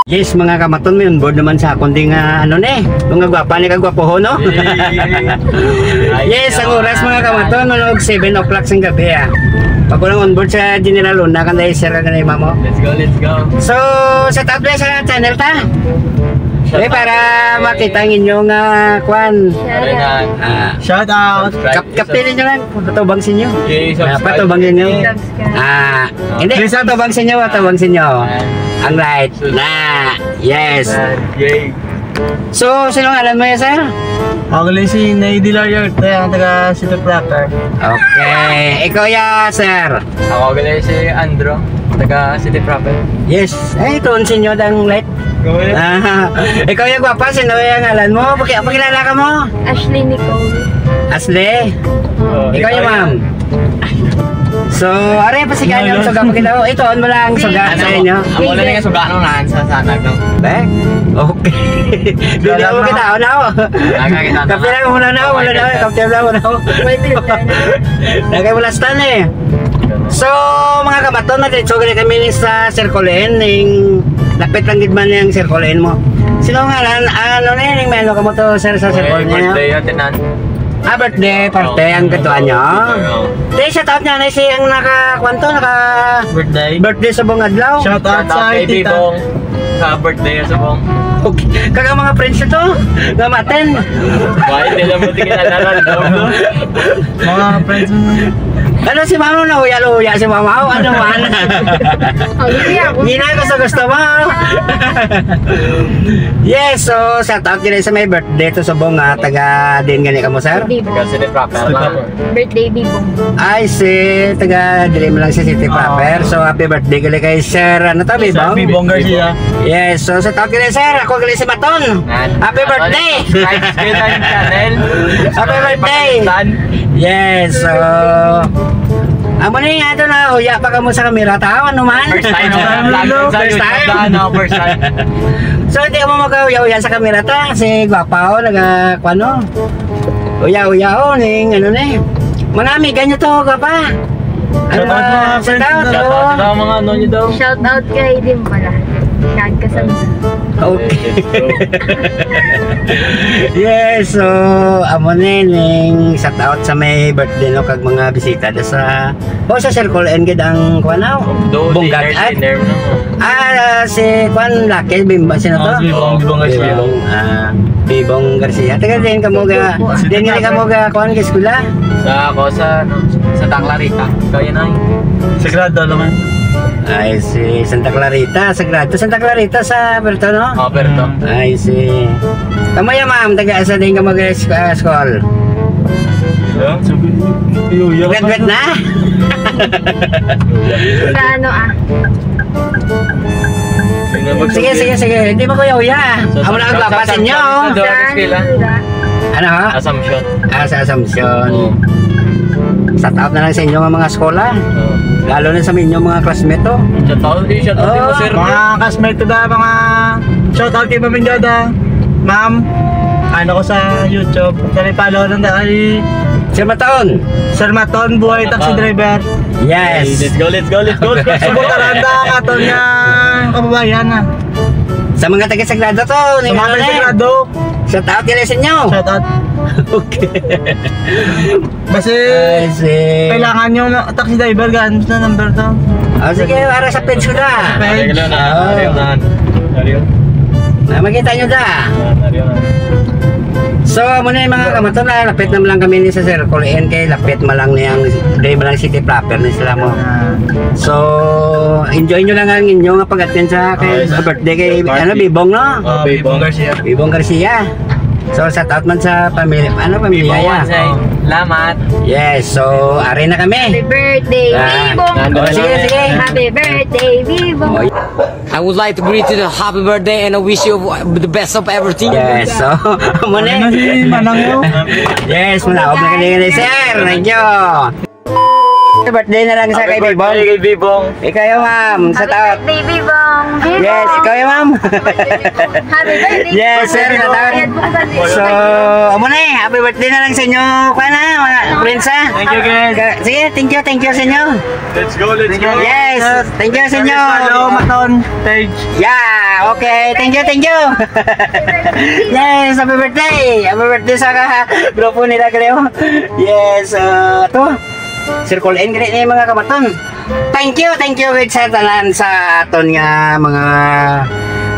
Yes, mga kamaton, may onboard naman sa kundi nga ano ne, mga gwapa ni kagwapo ho, no? Yes, ang oras mga kamaton, manog 7 o'clock sa gabi ah. Pag walang onboard sa General Luna, kanday share ka na yung mamo. Let's go, let's go. So, sa top sa channel ta. Okay, para makita ang inyong kwan. Shout out. Kapilin nyo lang, patubang sa inyo. Patubang sa inyo. Hindi, patubang sa inyo, patubang sa inyo. Ang right na. Yes. So, sino ngalan mo yan, sir? Ako lang si Nady Lariat, ang taga City Proper. Okay. Ikaw ya, sir? Ako lang si Andro, taga City Proper. Yes. Ay, ito, sinyo dang light. Ikaw yung gwapa, sino yung ngalan mo? Pakilala ka mo? Ashley Nicole. Ashley? Ikaw yung ma'am? So, are pasikan yung suga mo kita. Ito, on mo lang suga sa inyo. Ang wala na yung suga nung naan sa sanag, no? Be? Okay. Hindi ako kita. Una ako. Kapte lang muna na ako. Wala na ako. Kapte lang muna ako. Nagay mo last time eh. So, mga kamaton, natitso ganit kami sa Circulain. Lapit lang gidman yung Circulain mo. Sino nga lan? Ano na yung menu ka mo to, sir, sa Circulain niya? Birthday yun, tinan. Birthday, parte ang katuan nyo. Di, shout out niya na siyang birthday sa buong adlaw. Shout out sa baby tita. Bong. Sa birthday sa Bong. Okay. Kaga mga friends ito, gamaten. Why, hindi lang mo tingin na Mga friends mo. Ano si mama na huya-huya si mama? Ano man? Ginay ko sa gusto mo. Yes, so shout out din sa may birthday to sa Bong taga din gani ka mo, sir? Taga City Proper lang. Birthday Bibong. Ay, taga dili mo lang sa City Proper. So happy birthday gali kay sir. Ano to, Bibong? Bibong Garcia. Yes, so shout out din sir. Ako gali si Maton. Happy birthday! Happy birthday! Yes, so amo na yung ato na huya pa ka mo sa kamera tao, ano man? First time. First time. So hindi mo maghuya-huya sa kamera ta kasi gwapa o, nagkwano huya-huya o, ning ano na mga amiga nyo to, gwapa. Ano ba? Shout out mga ano nyo daw. Shout out kay din pala. Kagkasama. Okay. Yes, so amo ning shout out sa may birthday no kag mga bisita sa sa Circle N gid ang kuanaw. Bunggag at si Juan Lake Bimba sino to? Bibong Garcia. Bibong Garcia. Taga din kamo ga din nga kamo ga kuan ka eskwela. Sa Tangla Rita. Kaya na. Sagrado naman. Ay, si Santa Clarita, Sagrado. Santa Clarita sa Berto, no? Oo, Berto. Ay, si... Kamaya, ma'am, taga-asa din ka mag-school. Graduate na? Sa ano Sige. Hindi mo kuya-uya. Amo na ang papasin nyo. Ano ha? Assumption. Sa Assumption. Shout out na lang sa inyo mga skola. Lalo na sa inyong mga classmate to. Shout out mo, sir. Mga classmate ko da, mga shout out kay Ma'am Joda. Ma'am, ano ko sa YouTube. Dali follow lang dahil Sir Maton. Sir Maton, buhay taxi driver. Yes. Let's go. Subukan ka aton nga kababayan na. Sa mga taga-Sagrado to. Sa mga taga-Sagrado. Shout out nila sa inyo. Shout out. Okay. Kasi kailangan nyo na taxi driver gan sa number to. Sige, para sa page ko da. Page. Makita nyo da. So, muna yung mga kamaton na lapit naman lang kami ni sa Circle N kay lapit malang niyang day malang City Proper ni sila mo. So, enjoy nyo lang ang inyong pag-attend sa birthday kay Bibong, no? Bibong Garcia. Bibong Garcia. So, shout out man sa pamilya. Pamilya ya? Salamat. Yes, so, ari na kami. Happy birthday, Bibong! Sige. Happy birthday, Bibong! I would like to greet you the happy birthday and I wish you the best of everything. Yes, so, muna. Yes, muna. Huwag na kanina, sir. Thank you. Birthday na lang sa kay Bibong. Kay Bibong. Ikaw yung ma'am, sa taot. Happy birthday, Bibong! Yes, ikaw yung ma'am. Happy birthday! Yes, sir, sa taot. So, muna happy birthday na lang sa inyo. Pana, friends ha. Thank you guys. Sige, thank you sa inyo. Let's go. Yes, thank you sa inyo. Follow Maton page. Yeah, Okay, thank you, thank you. Yes, happy birthday. Happy birthday sa grupo nila kayo. Yes, to. Circle N gani ni mga kamaton. Thank you with sa tanan sa aton nga mga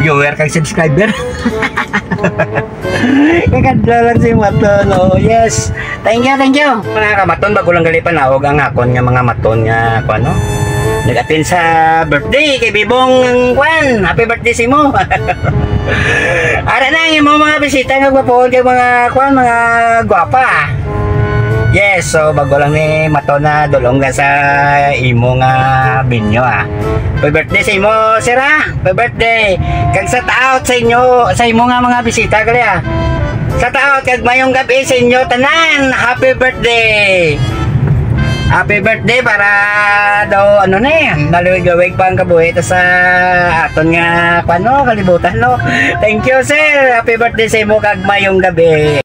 viewer kag subscriber. Kakadla lang si Maton. Oh, yes. Thank you. Mga kamaton, bago lang gali panawag ang akon nga mga maton nga ano. Nag-attend sa birthday kay Bibong Kwan. Happy birthday si mo. Ara na yung mga bisita nga gwapoon kay mga Kwan, mga gwapa. Yes, so bago lang ni Maton na dulong ka sa imo nga binyo Happy birthday sa imo, sira. Happy birthday. Kag sa taot sa inyo, sa imo nga mga bisita kali Sa taot kag mayong gabi sa inyo tanan. Happy birthday. Happy birthday para daw ano na naliwig-liwig pa ang kabuhi sa aton nga pano kalibutan no. Thank you sir. Happy birthday sa imo kag mayong gabi.